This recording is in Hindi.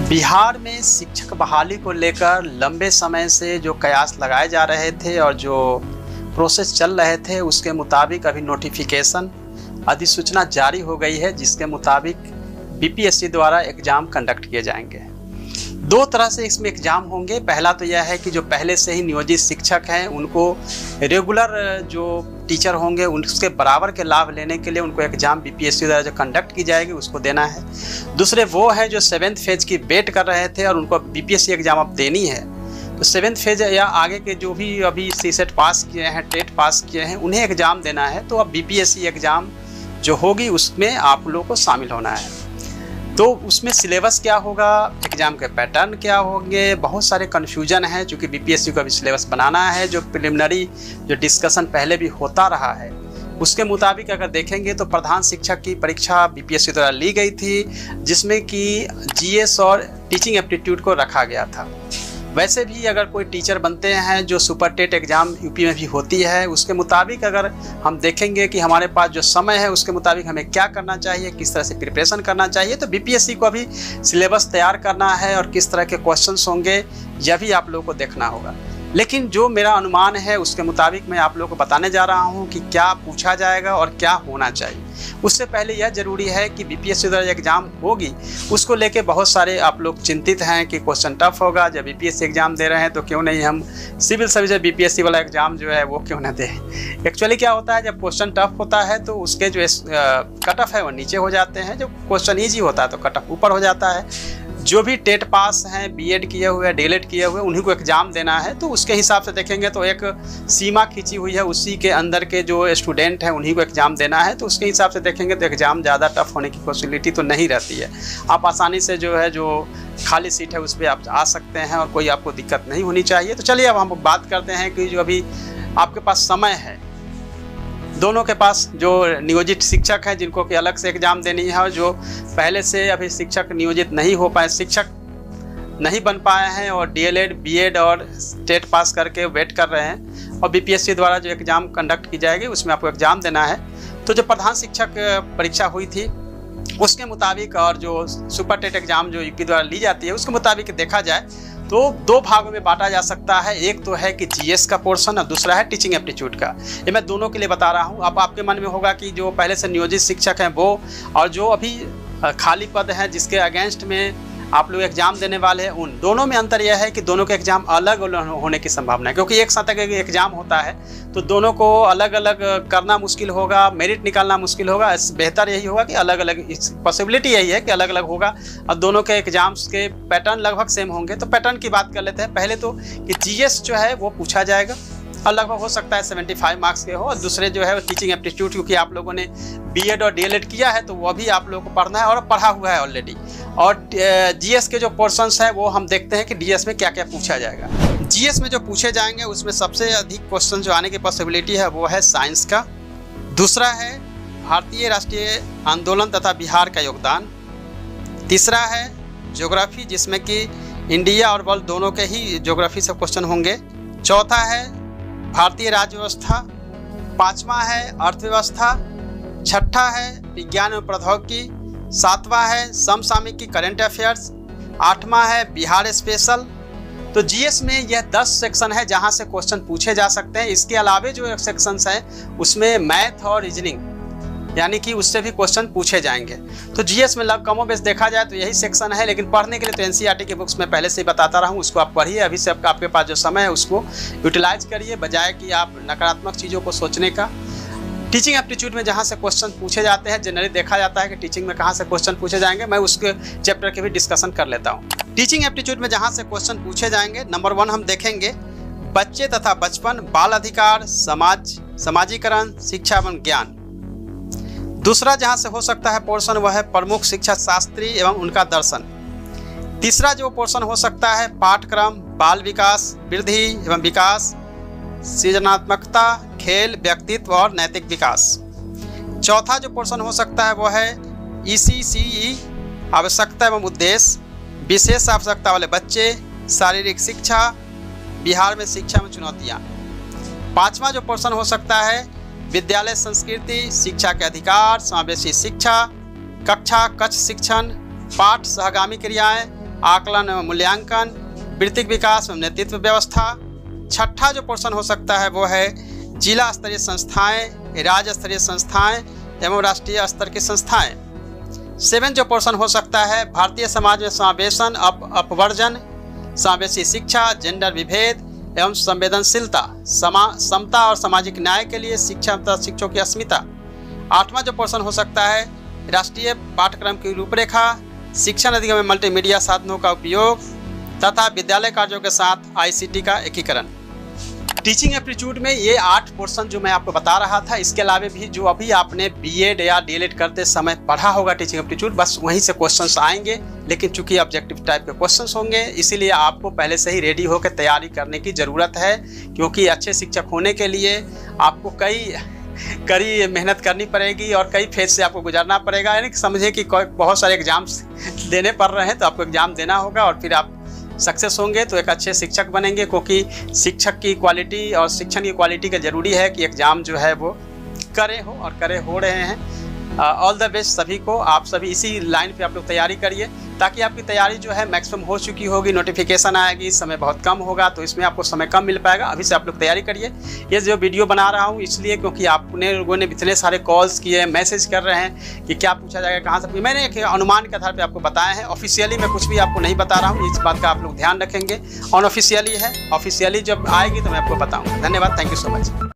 बिहार में शिक्षक बहाली को लेकर लंबे समय से जो कयास लगाए जा रहे थे और जो प्रोसेस चल रहे थे, उसके मुताबिक अभी नोटिफिकेशन अधिसूचना जारी हो गई है, जिसके मुताबिक बीपीएससी द्वारा एग्ज़ाम कंडक्ट किए जाएंगे। दो तरह से इसमें एग्ज़ाम होंगे। पहला तो यह है कि जो पहले से ही नियोजित शिक्षक हैं उनको रेगुलर जो टीचर होंगे उसके बराबर के लाभ लेने के लिए उनको एग्ज़ाम बीपीएससी द्वारा जो कंडक्ट की जाएगी उसको देना है। दूसरे वो हैं जो 7th फेज की वेट कर रहे थे और उनको बीपीएससी एग्ज़ाम अब देनी है। तो 7th फेज या आगे के जो भी अभी सीसेट पास किए हैं, टेट पास किए हैं, उन्हें एग्ज़ाम देना है। तो अब बीपीएससी एग्ज़ाम जो होगी उसमें आप लोगों को शामिल होना है। तो उसमें सिलेबस क्या होगा, एग्ज़ाम के पैटर्न क्या होंगे, बहुत सारे कन्फ्यूजन है। चूँकि बीपीएससी को अभी सिलेबस बनाना है, जो प्रिलिमिनरी जो डिस्कशन पहले भी होता रहा है उसके मुताबिक अगर देखेंगे तो प्रधान शिक्षक की परीक्षा बीपीएससी द्वारा ली गई थी, जिसमें कि जीएस और टीचिंग एप्टीट्यूड को रखा गया था। वैसे भी अगर कोई टीचर बनते हैं जो सुपर टेट एग्ज़ाम यूपी में भी होती है, उसके मुताबिक अगर हम देखेंगे कि हमारे पास जो समय है उसके मुताबिक हमें क्या करना चाहिए, किस तरह से प्रिपरेशन करना चाहिए, तो बीपीएससी को अभी सिलेबस तैयार करना है और किस तरह के क्वेश्चंस होंगे यह भी आप लोगों को देखना होगा। लेकिन जो मेरा अनुमान है उसके मुताबिक मैं आप लोगों को बताने जा रहा हूं कि क्या पूछा जाएगा और क्या होना चाहिए। उससे पहले यह जरूरी है कि बीपीएससी द्वारा एग्ज़ाम होगी उसको लेके बहुत सारे आप लोग चिंतित हैं कि क्वेश्चन टफ होगा। जब बीपीएससी एग्ज़ाम दे रहे हैं तो क्यों नहीं हम सिविल सर्विस बीपीएससी वाला एग्ज़ाम जो है वो क्यों ना दें। एक्चुअली क्या होता है, जब क्वेश्चन टफ होता है तो उसके जो कट ऑफ है वो नीचे हो जाते हैं, जब क्वेश्चन ईजी होता है तो कट ऑफ ऊपर हो जाता है। जो भी टेट पास हैं, बीएड किए हुए, डीएलएड किए हुए, उन्हीं को एग्ज़ाम देना है। तो उसके हिसाब से देखेंगे तो एक सीमा खींची हुई है, उसी के अंदर के जो स्टूडेंट हैं उन्हीं को एग्ज़ाम देना है। तो उसके हिसाब से देखेंगे तो एग्ज़ाम ज़्यादा टफ होने की पॉसिबिलिटी तो नहीं रहती है। आप आसानी से जो है जो खाली सीट है उस पर आप आ सकते हैं और कोई आपको दिक्कत नहीं होनी चाहिए। तो चलिए अब हम बात करते हैं कि जो अभी आपके पास समय है, दोनों के पास जो नियोजित शिक्षक हैं जिनको कि अलग से एग्ज़ाम देनी है और जो पहले से अभी शिक्षक नियोजित नहीं हो पाए, शिक्षक नहीं बन पाए हैं और डीएलएड, बीएड और टेट पास करके वेट कर रहे हैं और बीपीएससी द्वारा जो एग्ज़ाम कंडक्ट की जाएगी उसमें आपको एग्ज़ाम देना है। तो जो प्रधान शिक्षक परीक्षा हुई थी उसके मुताबिक और जो सुपर टेट एग्ज़ाम जो यूपी द्वारा ली जाती है उसके मुताबिक देखा जाए तो दो भागों में बांटा जा सकता है। एक तो है कि जीएस का पोर्शन और दूसरा है टीचिंग एप्टीट्यूड का। ये मैं दोनों के लिए बता रहा हूँ। अब आपके मन में होगा कि जो पहले से नियोजित शिक्षक हैं वो और जो अभी खाली पद हैं जिसके अगेंस्ट में आप लोग एग्ज़ाम देने वाले हैं, उन दोनों में अंतर यह है कि दोनों के एग्ज़ाम अलग होने की संभावना है, क्योंकि एक साथ अगर एग्ज़ाम होता है तो दोनों को अलग अलग करना मुश्किल होगा, मेरिट निकालना मुश्किल होगा। बेहतर यही होगा कि अलग अलग, पॉसिबिलिटी यही है कि अलग अलग होगा और दोनों के एग्ज़ाम्स के पैटर्न लगभग सेम होंगे। तो पैटर्न की बात कर लेते हैं पहले तो कि जीएस जो है वो पूछा जाएगा और लगभग हो सकता है 75 मार्क्स के हो, और दूसरे जो है टीचिंग एप्टीट्यूड, क्योंकि आप लोगों ने बीएड और डीएलएड किया है तो वो भी आप लोगों को पढ़ना है और पढ़ा हुआ है ऑलरेडी। और जीएस के जो पोर्शंस हैं वो हम देखते हैं कि डीएस में क्या क्या पूछा जाएगा। जीएस में जो पूछे जाएंगे उसमें सबसे अधिक क्वेश्चन जो आने की पॉसिबिलिटी है वो है साइंस का। दूसरा है भारतीय राष्ट्रीय आंदोलन तथा बिहार का योगदान। तीसरा है ज्योग्राफी, जिसमें कि इंडिया और वर्ल्ड दोनों के ही ज्योग्राफी से क्वेश्चन होंगे। चौथा है भारतीय राज्य व्यवस्था। पाँचवा है अर्थव्यवस्था। छठा है विज्ञान एवं प्रौद्योगिकी। सातवां है समसामयिक की करंट अफेयर्स। आठवां है बिहार स्पेशल। तो जीएस में यह 10 सेक्शन है जहां से क्वेश्चन पूछे जा सकते हैं। इसके अलावे जो सेक्शंस हैं उसमें मैथ और रीजनिंग यानी कि उससे भी क्वेश्चन पूछे जाएंगे। तो जीएस में कमो बेश देखा जाए तो यही सेक्शन है, लेकिन पढ़ने के लिए तो एनसीईआरटी की बुक्स में पहले से ही बताता रहा हूँ, उसको आप पढ़िए। अभी से आपके पास जो समय है उसको यूटिलाइज करिए, बजाय कि आप नकारात्मक चीज़ों को सोचने का। टीचिंग एप्टीट्यूड में जहाँ से क्वेश्चन पूछे जाते हैं, जनरली देखा जाता है कि टीचिंग में कहाँ से क्वेश्चन पूछे जाएंगे, मैं उसके चैप्टर के भी डिस्कशन कर लेता हूँ। टीचिंग एप्टीट्यूड में जहाँ से क्वेश्चन पूछे जाएंगे, नंबर 1 हम देखेंगे बच्चे तथा बचपन, बाल अधिकार, समाजीकरण, शिक्षा एवं ज्ञान। दूसरा जहाँ से हो सकता है पोर्शन वह है प्रमुख शिक्षा शास्त्री एवं उनका दर्शन। तीसरा जो पोर्शन हो सकता है पाठ्यक्रम, बाल विकास, वृद्धि एवं विकास, सृजनात्मकता, खेल, व्यक्तित्व और नैतिक विकास। चौथा जो पोर्शन हो सकता है वह है ईसीसीई, आवश्यकता एवं उद्देश्य, विशेष आवश्यकता वाले बच्चे, शारीरिक शिक्षा, बिहार में शिक्षा में चुनौतियाँ। पांचवा जो पोर्शन हो सकता है विद्यालय संस्कृति, शिक्षा के अधिकार, समावेशी शिक्षा, कक्षा कक्ष शिक्षण, पाठ सहगामी क्रियाएं, आकलन एवं मूल्यांकन, वृत्तिक विकास एवं नेतृत्व व्यवस्था। छठा जो पोर्शन हो सकता है वो है जिला स्तरीय संस्थाएं, राज्य स्तरीय संस्थाएं एवं राष्ट्रीय स्तर की संस्थाएं। 7 जो पोर्शन हो सकता है भारतीय समाज में समावेशन, अपवर्जन, समावेशी शिक्षा, जेंडर विभेद एवं संवेदनशीलता, समता और सामाजिक न्याय के लिए शिक्षा तथा शिक्षकों की अस्मिता। 8वां जो पोर्शन हो सकता है राष्ट्रीय पाठ्यक्रम की रूपरेखा, शिक्षा नीति में मल्टीमीडिया साधनों का उपयोग तथा विद्यालय कार्यों के साथ ICT का एकीकरण। टीचिंग एप्टीट्यूड में ये 8 पोर्शन जो मैं आपको बता रहा था, इसके अलावा भी जो अभी आपने BEd या DLED करते समय पढ़ा होगा टीचिंग एप्टीट्यूड, बस वहीं से क्वेश्चंस आएंगे। लेकिन चूंकि ऑब्जेक्टिव टाइप के क्वेश्चंस होंगे, इसीलिए आपको पहले से ही रेडी होकर तैयारी करने की ज़रूरत है, क्योंकि अच्छे शिक्षक होने के लिए आपको कड़ी मेहनत करनी पड़ेगी और कई फेज से आपको गुजरना पड़ेगा। यानी कि समझिए कि बहुत सारे एग्जाम्स देने पड़ रहे हैं, तो आपको एग्ज़ाम देना होगा और फिर आप सक्सेस होंगे तो एक अच्छे शिक्षक बनेंगे, क्योंकि शिक्षक की क्वालिटी और शिक्षण की क्वालिटी का ज़रूरी है कि एग्ज़ाम जो है वो करे हो रहे हैं। ऑल द बेस्ट सभी को। आप सभी इसी लाइन पे आप लोग तैयारी करिए, ताकि आपकी तैयारी जो है मैक्सिमम हो चुकी होगी। नोटिफिकेशन आएगी, समय बहुत कम होगा, तो इसमें आपको समय कम मिल पाएगा। अभी से आप लोग तैयारी करिए। ये जो वीडियो बना रहा हूँ इसलिए क्योंकि आपने लोगों ने इतने सारे कॉल्स किए, मैसेज कर रहे हैं कि क्या पूछा जाएगा, कहाँ से। मैंने एक अनुमान के आधार पर आपको बताया है। ऑफिशियली मैं कुछ भी आपको नहीं बता रहा हूँ, इस बात का आप लोग ध्यान रखेंगे। अनऑफिशियली है, ऑफिशियली जब आएगी तो मैं आपको बताऊँगा। धन्यवाद, थैंक यू सो मच।